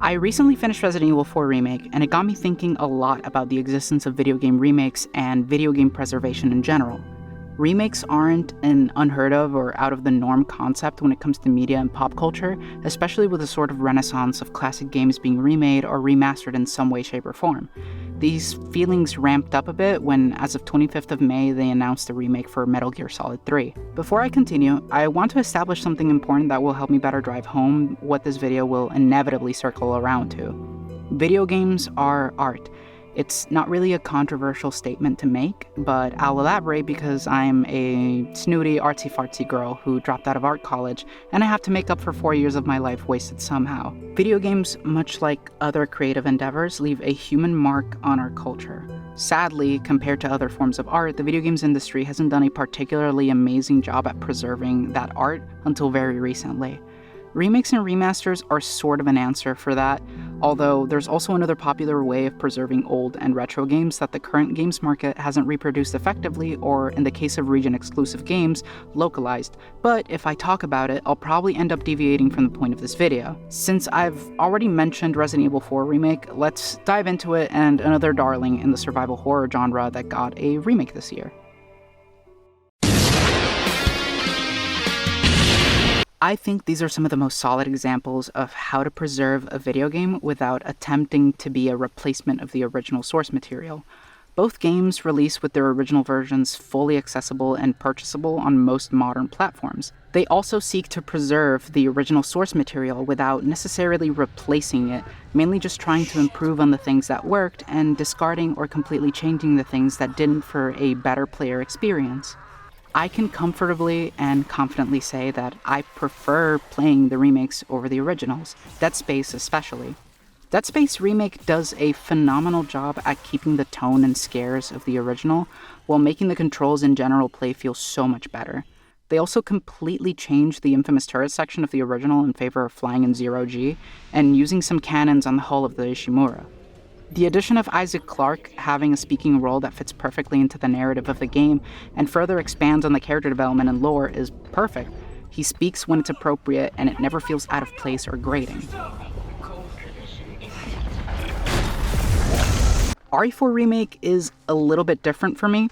I recently finished Resident Evil 4 Remake, and it got me thinking a lot about the existence of video game remakes and video game preservation in general. Remakes aren't an unheard of or out of the norm concept when it comes to media and pop culture, especially with the sort of renaissance of classic games being remade or remastered in some way, shape, or form. These feelings ramped up a bit when, as of 25th of May, they announced a remake for Metal Gear Solid 3. Before I continue, I want to establish something important that will help me better drive home what this video will inevitably circle around to. Video games are art. It's not really a controversial statement to make, but I'll elaborate because I'm a snooty, artsy-fartsy girl who dropped out of art college, and I have to make up for 4 years of my life wasted somehow. Video games, much like other creative endeavors, leave a human mark on our culture. Sadly, compared to other forms of art, the video games industry hasn't done a particularly amazing job at preserving that art until very recently. Remakes and remasters are sort of an answer for that, although there's also another popular way of preserving old and retro games that the current games market hasn't reproduced effectively, or in the case of region-exclusive games, localized. But if I talk about it, I'll probably end up deviating from the point of this video. Since I've already mentioned Resident Evil 4 Remake, let's dive into it and another darling in the survival horror genre that got a remake this year. I think these are some of the most solid examples of how to preserve a video game without attempting to be a replacement of the original source material. Both games release with their original versions fully accessible and purchasable on most modern platforms. They also seek to preserve the original source material without necessarily replacing it, mainly just trying to improve on the things that worked and discarding or completely changing the things that didn't for a better player experience. I can comfortably and confidently say that I prefer playing the remakes over the originals, Dead Space especially. Dead Space Remake does a phenomenal job at keeping the tone and scares of the original, while making the controls and general play feel so much better. They also completely changed the infamous turret section of the original in favor of flying in zero-G, and using some cannons on the hull of the Ishimura. The addition of Isaac Clarke having a speaking role that fits perfectly into the narrative of the game and further expands on the character development and lore is perfect. He speaks when it's appropriate and it never feels out of place or grating. RE4 Remake is a little bit different for me.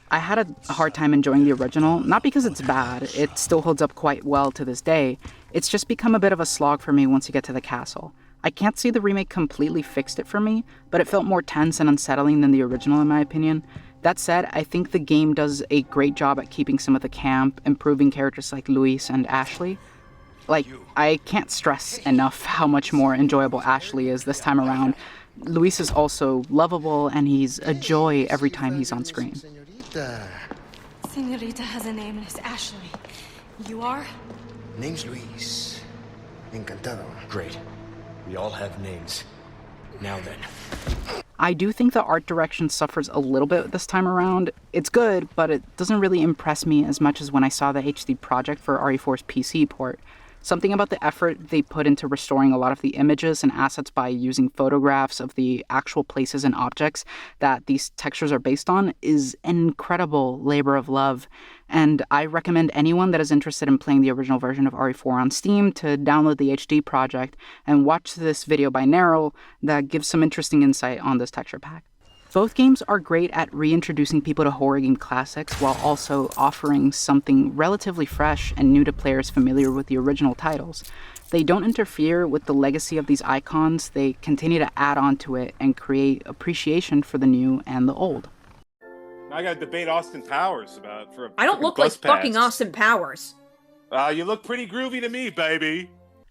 I had a hard time enjoying the original, not because it's bad, it still holds up quite well to this day. It's just become a bit of a slog for me once you get to the castle. I can't say the remake completely fixed it for me, but it felt more tense and unsettling than the original in my opinion. That said, I think the game does a great job at keeping some of the camp, improving characters like Luis and Ashley. I can't stress enough how much more enjoyable Ashley is this time around. Luis is also lovable, and he's a joy every time he's on screen. Senorita has a name and it's Ashley. You are? Name's Luis. Encantado. Great. We all have names. Now then. I do think the art direction suffers a little bit this time around. It's good, but it doesn't really impress me as much as when I saw the HD project for RE4's PC port. Something about the effort they put into restoring a lot of the images and assets by using photographs of the actual places and objects that these textures are based on is an incredible labor of love, and I recommend anyone that is interested in playing the original version of RE4 on Steam to download the HD project and watch this video by Neryl that gives some interesting insight on this texture pack. Both games are great at reintroducing people to horror game classics while also offering something relatively fresh and new to players familiar with the original titles. They don't interfere with the legacy of these icons, they continue to add on to it and create appreciation for the new and the old. I gotta debate Austin Powers for a I don't look like fucking Austin Powers. You look pretty groovy to me, baby.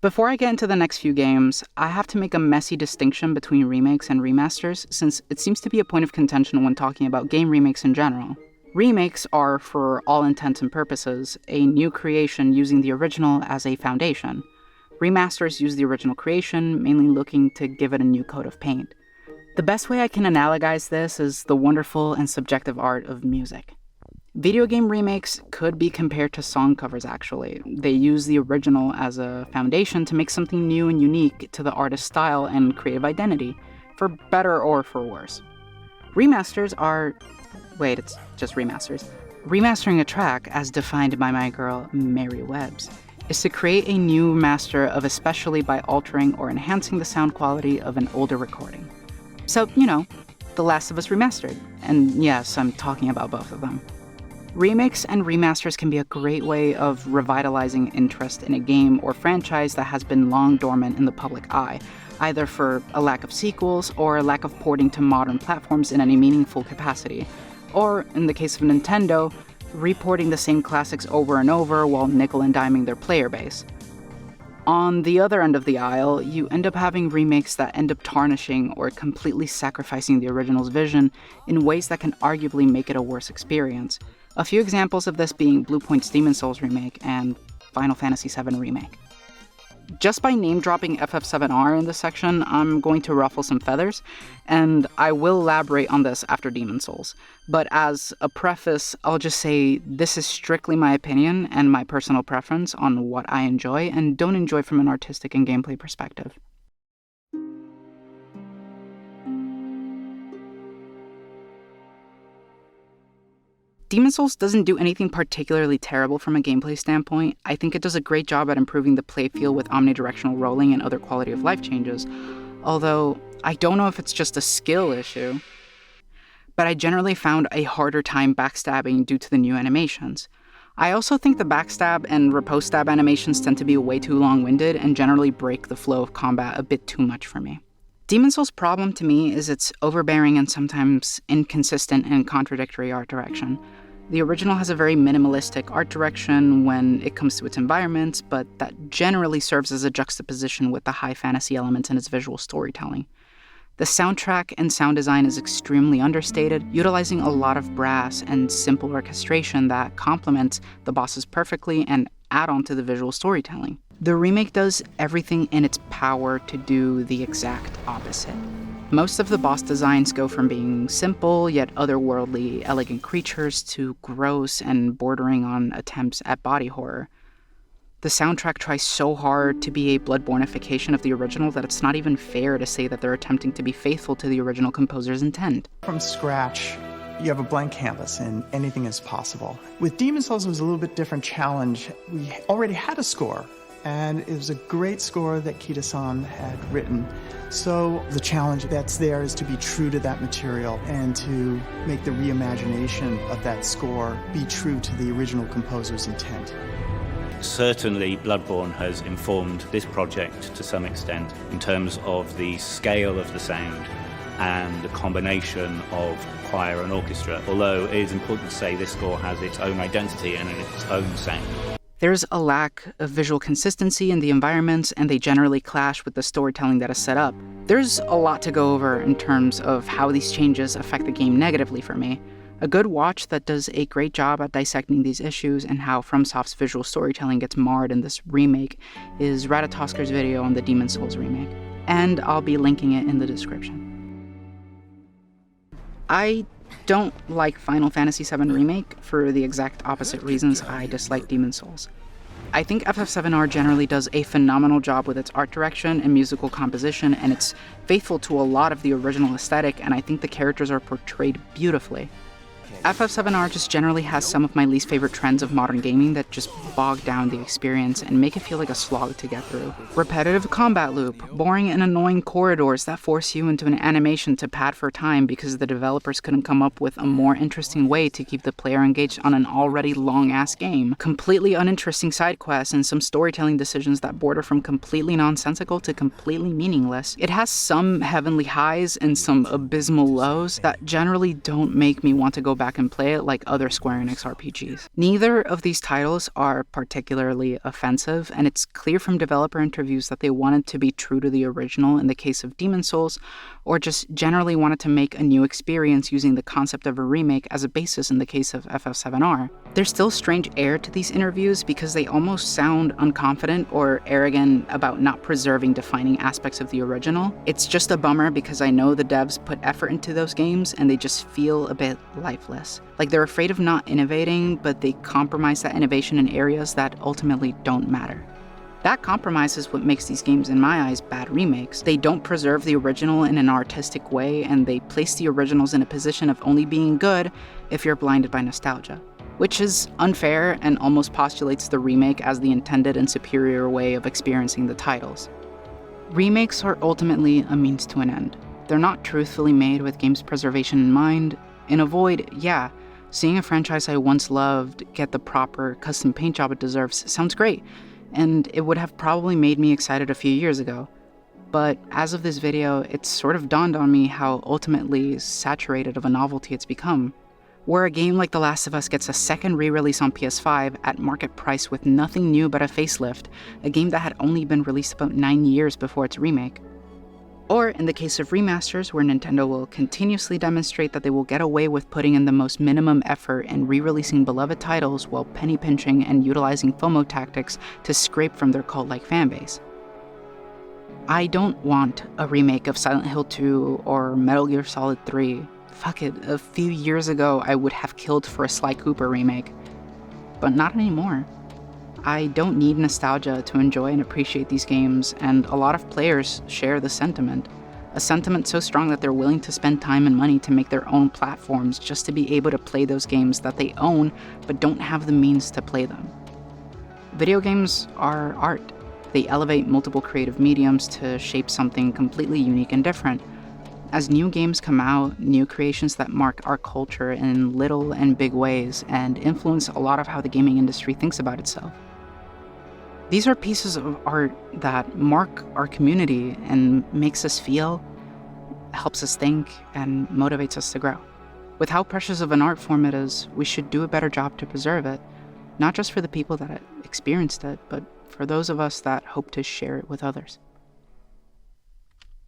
Before I get into the next few games, I have to make a messy distinction between remakes and remasters, since it seems to be a point of contention when talking about game remakes in general. Remakes are, for all intents and purposes, a new creation using the original as a foundation. Remasters use the original creation, mainly looking to give it a new coat of paint. The best way I can analogize this is the wonderful and subjective art of music. Video game remakes could be compared to song covers, actually. They use the original as a foundation to make something new and unique to the artist's style and creative identity, for better or for worse. Remasters are... wait, it's just remasters. Remastering a track, as defined by my girl Mary Webbs, is to create a new master of especially by altering or enhancing the sound quality of an older recording. So, The Last of Us Remastered. And yes, I'm talking about both of them. Remakes and remasters can be a great way of revitalizing interest in a game or franchise that has been long dormant in the public eye, either for a lack of sequels or a lack of porting to modern platforms in any meaningful capacity, or, in the case of Nintendo, reporting the same classics over and over while nickel and diming their player base. On the other end of the aisle, you end up having remakes that end up tarnishing or completely sacrificing the original's vision in ways that can arguably make it a worse experience. A few examples of this being Bluepoint's Demon's Souls remake and Final Fantasy VII Remake. Just by name-dropping FF7R in this section, I'm going to ruffle some feathers, and I will elaborate on this after Demon's Souls. But as a preface, I'll just say this is strictly my opinion and my personal preference on what I enjoy and don't enjoy from an artistic and gameplay perspective. Demon's Souls doesn't do anything particularly terrible from a gameplay standpoint. I think it does a great job at improving the playfeel with omnidirectional rolling and other quality of life changes, although I don't know if it's just a skill issue. But I generally found a harder time backstabbing due to the new animations. I also think the backstab and riposte stab animations tend to be way too long-winded and generally break the flow of combat a bit too much for me. Demon's Souls' problem to me is its overbearing and sometimes inconsistent and contradictory art direction. The original has a very minimalistic art direction when it comes to its environments, but that generally serves as a juxtaposition with the high fantasy elements in its visual storytelling. The soundtrack and sound design is extremely understated, utilizing a lot of brass and simple orchestration that complements the bosses perfectly and add on to the visual storytelling. The remake does everything in its power to do the exact opposite. Most of the boss designs go from being simple yet otherworldly, elegant creatures to gross and bordering on attempts at body horror. The soundtrack tries so hard to be a Bloodborne-ification of the original that it's not even fair to say that they're attempting to be faithful to the original composer's intent. From scratch, you have a blank canvas and anything is possible. With Demon's Souls, it was a little bit different challenge. We already had a score, and it was a great score that Kita-san had written. So the challenge that's there is to be true to that material and to make the reimagination of that score be true to the original composer's intent. Certainly Bloodborne has informed this project to some extent in terms of the scale of the sound and the combination of choir and orchestra, although it is important to say this score has its own identity and its own sound. There's a lack of visual consistency in the environments, and they generally clash with the storytelling that is set up. There's a lot to go over in terms of how these changes affect the game negatively for me. A good watch that does a great job at dissecting these issues and how FromSoft's visual storytelling gets marred in this remake is Ratatosker's video on the Demon's Souls remake, and I'll be linking it in the description. I don't like Final Fantasy VII Remake for the exact opposite reasons I dislike Demon's Souls. I think FF7R generally does a phenomenal job with its art direction and musical composition, and it's faithful to a lot of the original aesthetic, and I think the characters are portrayed beautifully. FF7R just generally has some of my least favorite trends of modern gaming that just bog down the experience and make it feel like a slog to get through. Repetitive combat loop, boring and annoying corridors that force you into an animation to pad for time because the developers couldn't come up with a more interesting way to keep the player engaged on an already long-ass game. Completely uninteresting side quests and some storytelling decisions that border from completely nonsensical to completely meaningless. It has some heavenly highs and some abysmal lows that generally don't make me want to go back and play it like other Square Enix RPGs. Neither of these titles are particularly offensive, and it's clear from developer interviews that they wanted to be true to the original in the case of Demon's Souls, or just generally wanted to make a new experience using the concept of a remake as a basis in the case of FF7R. There's still strange air to these interviews because they almost sound unconfident or arrogant about not preserving defining aspects of the original. It's just a bummer because I know the devs put effort into those games and they just feel a bit lifeless. Like they're afraid of not innovating, but they compromise that innovation in areas that ultimately don't matter. That compromise is what makes these games, in my eyes, bad remakes. They don't preserve the original in an artistic way, and they place the originals in a position of only being good if you're blinded by nostalgia. which is unfair and almost postulates the remake as the intended and superior way of experiencing the titles. Remakes are ultimately a means to an end. They're not truthfully made with games preservation in mind. In a void, yeah, seeing a franchise I once loved get the proper custom paint job it deserves sounds great, and it would have probably made me excited a few years ago. But as of this video, it's sort of dawned on me how ultimately saturated of a novelty it's become. Where a game like The Last of Us gets a second re-release on PS5 at market price with nothing new but a facelift, a game that had only been released about 9 years before its remake. Or in the case of remasters, where Nintendo will continuously demonstrate that they will get away with putting in the most minimum effort and re-releasing beloved titles while penny pinching and utilizing FOMO tactics to scrape from their cult-like fanbase. I don't want a remake of Silent Hill 2 or Metal Gear Solid 3. Fuck it, a few years ago I would have killed for a Sly Cooper remake. But not anymore. I don't need nostalgia to enjoy and appreciate these games, and a lot of players share the sentiment. A sentiment so strong that they're willing to spend time and money to make their own platforms just to be able to play those games that they own but don't have the means to play them. Video games are art. They elevate multiple creative mediums to shape something completely unique and different. As new games come out, new creations that mark our culture in little and big ways and influence a lot of how the gaming industry thinks about itself. These are pieces of art that mark our community and makes us feel, helps us think, and motivates us to grow. With how precious of an art form it is, we should do a better job to preserve it, not just for the people that experienced it, but for those of us that hope to share it with others.